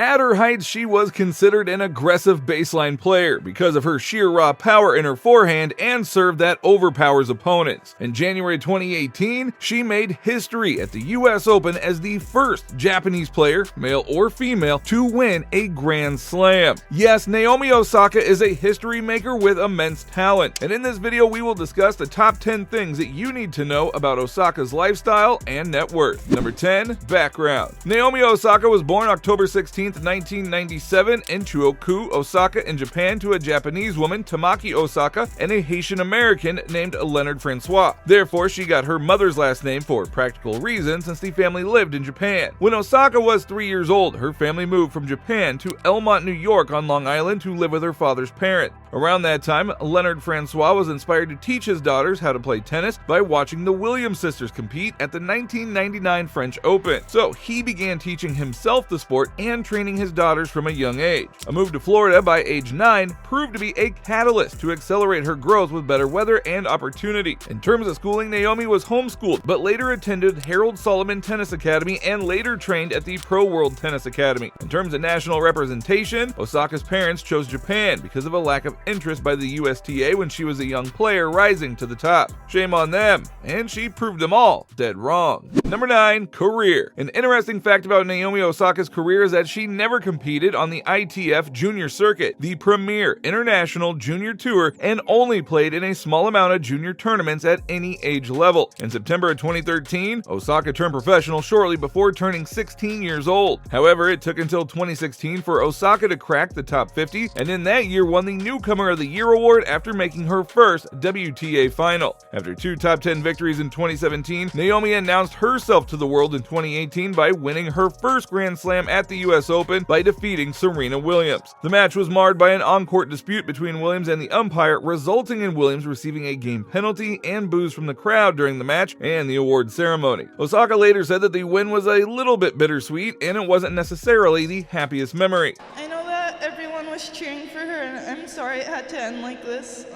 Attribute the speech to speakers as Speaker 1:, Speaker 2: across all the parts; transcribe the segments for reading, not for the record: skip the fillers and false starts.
Speaker 1: At her height, she was considered an aggressive baseline player because of her sheer raw power in her forehand and serve that overpowers opponents. In January 2018, she made history at the US Open as the first Japanese player, male or female, to win a Grand Slam. Yes, Naomi Osaka is a history maker with immense talent, and in this video we will discuss the top 10 things that you need to know about Osaka's lifestyle and net worth. Number 10. Background. Naomi Osaka was born October 16, 1997 in Chuoku, Osaka in Japan to a Japanese woman, Tamaki Osaka, and a Haitian American named Leonard Francois. Therefore, she got her mother's last name for practical reasons since the family lived in Japan. When Osaka was 3 years old, her family moved from Japan to Elmont, New York on Long Island to live with her father's parents. Around that time, Leonard Francois was inspired to teach his daughters how to play tennis by watching the Williams sisters compete at the 1999 French Open. So he began teaching himself the sport and training his daughters from a young age. A move to Florida by age 9 proved to be a catalyst to accelerate her growth with better weather and opportunity. In terms of schooling, Naomi was homeschooled, but later attended Harold Solomon Tennis Academy and later trained at the Pro World Tennis Academy. In terms of national representation, Osaka's parents chose Japan because of a lack of interest by the USTA when she was a young player rising to the top. Shame on them, and she proved them all dead wrong. Number 9. Career. An interesting fact about Naomi Osaka's career is that she never competed on the ITF Junior Circuit, the premier international junior tour, and only played in a small amount of junior tournaments at any age level. In September of 2013, Osaka turned professional shortly before turning 16 years old. However, it took until 2016 for Osaka to crack the top 50, and in that year won the Newcomer of the Year award after making her first WTA final. After 2 top 10 victories in 2017, Naomi announced herself to the world in 2018 by winning her first Grand Slam at the US Open by defeating Serena Williams. The match was marred by an on-court dispute between Williams and the umpire, resulting in Williams receiving a game penalty and boos from the crowd during the match and the award ceremony. Osaka later said that the win was a little bit bittersweet and it wasn't necessarily the happiest memory.
Speaker 2: I know that everyone was cheering for her, and I'm sorry it had to end like this.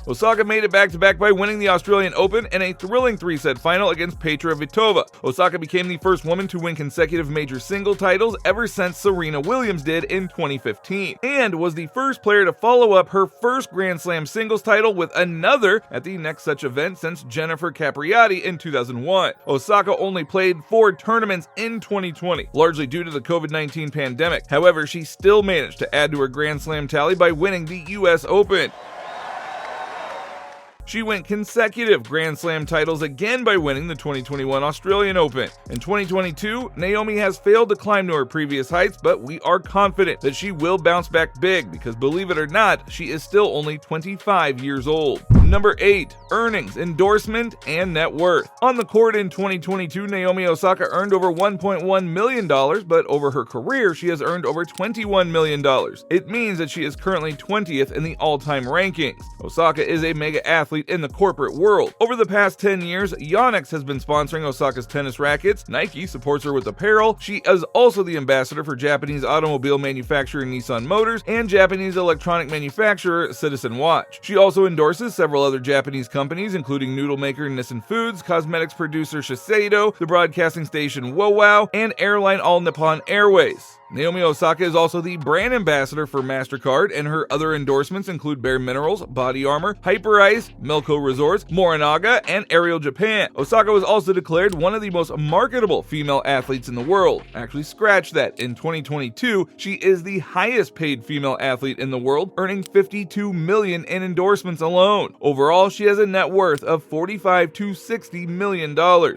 Speaker 1: Osaka made it back-to-back by winning the Australian Open and a thrilling 3-set final against Petra Vitova. Osaka became the first woman to win consecutive major single titles ever since Serena Williams did in 2015, and was the first player to follow up her first Grand Slam singles title with another at the next such event since Jennifer Capriati in 2001. Osaka only played 4 tournaments in 2020, largely due to the COVID-19 pandemic. However, she still managed to add to her Grand Slam tally by winning the US Open. She went consecutive Grand Slam titles again by winning the 2021 Australian Open. In 2022, Naomi has failed to climb to her previous heights, but we are confident that she will bounce back big because, believe it or not, she is still only 25 years old. Number 8. Earnings, endorsement, and net worth. On the court in 2022, Naomi Osaka earned over $1.1 million, but over her career, she has earned over $21 million. It means that she is currently 20th in the all-time rankings. Osaka is a mega athlete in the corporate world. Over the past 10 years, Yonex has been sponsoring Osaka's tennis rackets, Nike supports her with apparel, she is also the ambassador for Japanese automobile manufacturer Nissan Motors and Japanese electronic manufacturer Citizen Watch. She also endorses several other Japanese companies including noodle maker Nissin Foods, cosmetics producer Shiseido, the broadcasting station WoWow, and airline All Nippon Airways. Naomi Osaka is also the brand ambassador for MasterCard, and her other endorsements include Bare Minerals, Body Armor, Hyper Ice, Milko Resorts, Morinaga, and Ariel Japan. Osaka was also declared one of the most marketable female athletes in the world. Actually, scratch that. In 2022, she is the highest paid female athlete in the world, earning $52 million in endorsements alone. Overall, she has a net worth of $45 to $60 million,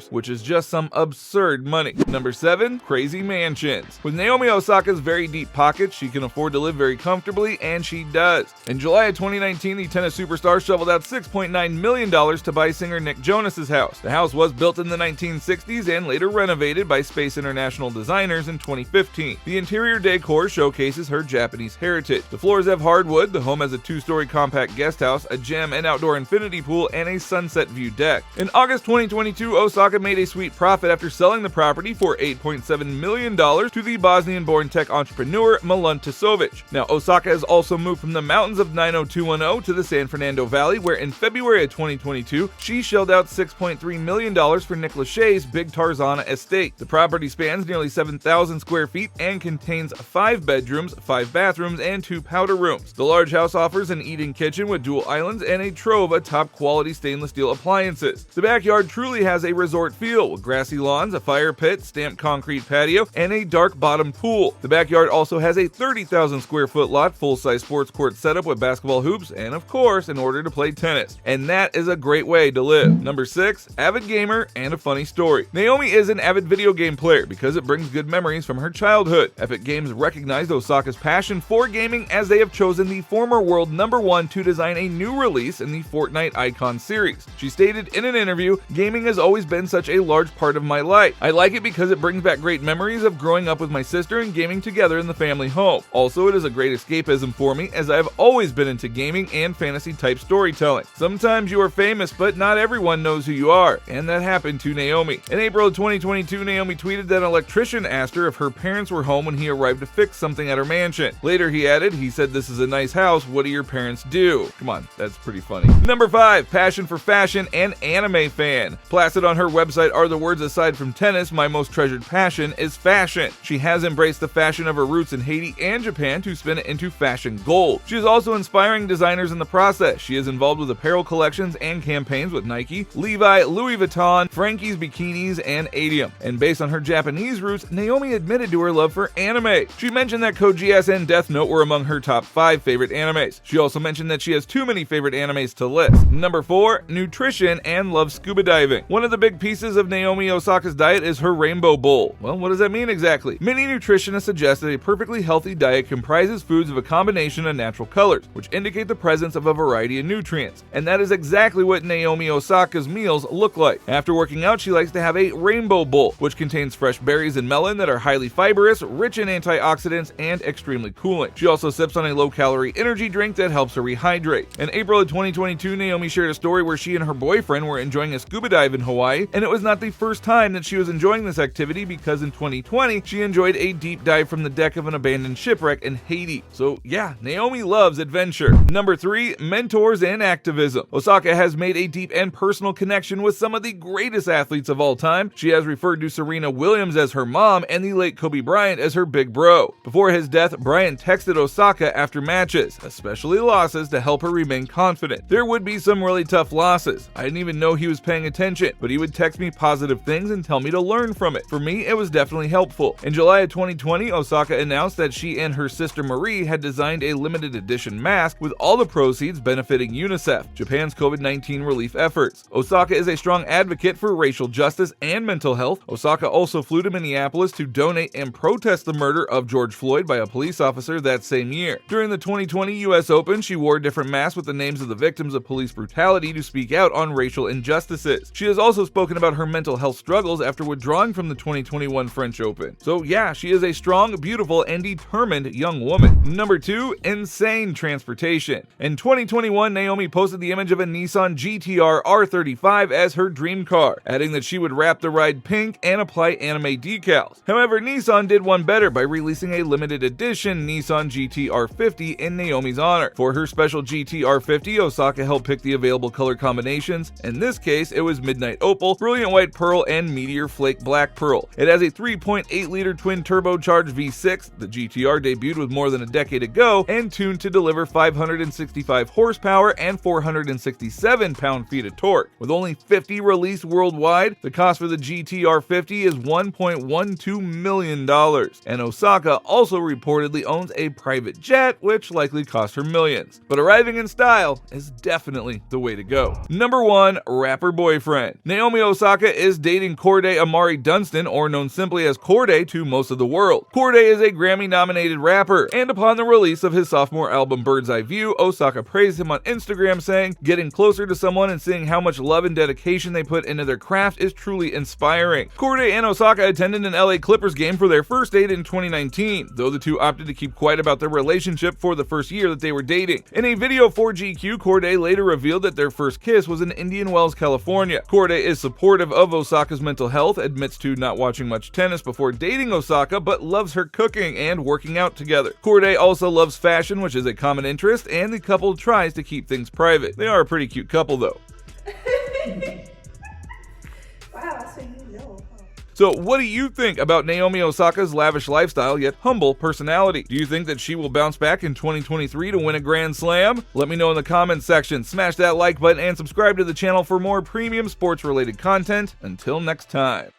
Speaker 1: which is just some absurd money. Number 7. Crazy mansions. With Naomi Osaka's very deep pockets, she can afford to live very comfortably, and she does. In July of 2019, the tennis superstar shoveled out $6.9 million to buy singer Nick Jonas's house. The house was built in the 1960s and later renovated by Space International designers in 2015. The interior decor showcases her Japanese heritage. The floors have hardwood, the home has a 2-story compact guest house, a gym and outdoor infinity pool, and a sunset view deck. In August 2022, Osaka made a sweet profit after selling the property for $8.7 million to the Bosnian Korean-born tech entrepreneur Milan Tisovic. Now, Osaka has also moved from the mountains of 90210 to the San Fernando Valley, where in February of 2022, she shelled out $6.3 million for Nick Lachey's Big Tarzana estate. The property spans nearly 7,000 square feet and contains 5 bedrooms, 5 bathrooms, and 2 powder rooms. The large house offers an eat-in kitchen with dual islands and a trove of top-quality stainless steel appliances. The backyard truly has a resort feel, with grassy lawns, a fire pit, stamped concrete patio, and a dark bottom pool. The backyard also has a 30,000 square foot lot, full-size sports court setup with basketball hoops, and of course, in order to play tennis. And that is a great way to live. Number 6, avid gamer and a funny story. Naomi is an avid video game player because it brings good memories from her childhood. Epic Games recognized Osaka's passion for gaming as they have chosen the former world #1 to design a new release in the Fortnite Icon series. She stated in an interview, "Gaming has always been such a large part of my life. I like it because it brings back great memories of growing up with my sister and gaming together in the family home. Also, it is a great escapism for me as I have always been into gaming and fantasy type storytelling. Sometimes you are famous, but not everyone knows who you are," and that happened to Naomi. In April of 2022, Naomi tweeted that an electrician asked her if her parents were home when he arrived to fix something at her mansion. Later he added, "He said this is a nice house, what do your parents do?" Come on, that's pretty funny. Number 5, passion for fashion and anime fan. Placid on her website are the words, "Aside from tennis, my most treasured passion is fashion." She has embraced the fashion of her roots in Haiti and Japan to spin it into fashion gold. She is also inspiring designers in the process. She is involved with apparel collections and campaigns with Nike, Levi, Louis Vuitton, Frankie's Bikinis, and Adium. And based on her Japanese roots, Naomi admitted to her love for anime. She mentioned that Code Geass and Death Note were among her top 5 favorite animes. She also mentioned that she has too many favorite animes to list. Number 4, nutrition and loves scuba diving. One of the big pieces of Naomi Osaka's diet is her rainbow bowl. Well, what does that mean exactly? Many nutritionists suggest that a perfectly healthy diet comprises foods of a combination of natural colors, which indicate the presence of a variety of nutrients. And that is exactly what Naomi Osaka's meals look like. After working out, she likes to have a rainbow bowl, which contains fresh berries and melon that are highly fibrous, rich in antioxidants, and extremely cooling. She also sips on a low-calorie energy drink that helps her rehydrate. In April of 2022, Naomi shared a story where she and her boyfriend were enjoying a scuba dive in Hawaii, and it was not the first time that she was enjoying this activity because in 2020, she enjoyed a deep dive from the deck of an abandoned shipwreck in Haiti. So yeah, Naomi loves adventure. Number 3, mentors and activism. Osaka has made a deep and personal connection with some of the greatest athletes of all time. She has referred to Serena Williams as her mom and the late Kobe Bryant as her big bro. Before his death, Bryant texted Osaka after matches, especially losses, to help her remain confident. There would be some really tough losses. I didn't even know he was paying attention, but he would text me positive things and tell me to learn from it. For me, it was definitely helpful. In July of 2020, Osaka announced that she and her sister Marie had designed a limited edition mask with all the proceeds benefiting UNICEF, Japan's COVID-19 relief efforts. Osaka is a strong advocate for racial justice and mental health. Osaka also flew to Minneapolis to donate and protest the murder of George Floyd by a police officer that same year. During the 2020 US Open, she wore different masks with the names of the victims of police brutality to speak out on racial injustices. She has also spoken about her mental health struggles after withdrawing from the 2021 French Open. So yeah, she is a strong, beautiful, and determined young woman. Number 2, insane transportation. In 2021, Naomi posted the image of a Nissan GTR R35 as her dream car, adding that she would wrap the ride pink and apply anime decals. However, Nissan did one better by releasing a limited edition Nissan GT-R50 in Naomi's honor. For her special GT-R50, Osaka helped pick the available color combinations. In this case, it was Midnight Opal, Brilliant White Pearl, and Meteor Flake Black Pearl. It has a 3.8-liter twin turbocharged V6. The GTR debuted with more than a decade ago and tuned to deliver 565 horsepower and 467 pound-feet of torque. With only 50 released worldwide, the cost for the GT-R50 is $1.12 million. And Osaka also reportedly owns a private jet, which likely cost her millions. But arriving in style is definitely the way to go. Number 1, rapper boyfriend. Naomi Osaka is dating Cordae Amari Dunstan, or known simply as Cordae to most of the world. Cordae is a Grammy-nominated rapper, and upon the release of his sophomore album Bird's Eye View, Osaka praised him on Instagram, saying, "Getting closer to someone and seeing how much love and dedication they put into their craft is truly inspiring." Cordae and Osaka attended an LA Clippers game for their first date in 2019, though the two opted to keep quiet about their relationship for the first year that they were dating. In a video for GQ, Cordae later revealed that their first kiss was in Indian Wells, California. Cordae is supportive of Osaka's mental health, admits to not watching much tennis before dating Osaka, but loves her cooking and working out together. Cordae also loves fashion, which is a common interest, and the couple tries to keep things private. They are a pretty cute couple though.
Speaker 3: Wow, so you know.
Speaker 1: So what do you think about Naomi Osaka's lavish lifestyle yet humble personality? Do you think that she will bounce back in 2023 to win a Grand Slam? Let me know in the comments section. Smash that like button and subscribe to the channel for more premium sports related content. Until next time.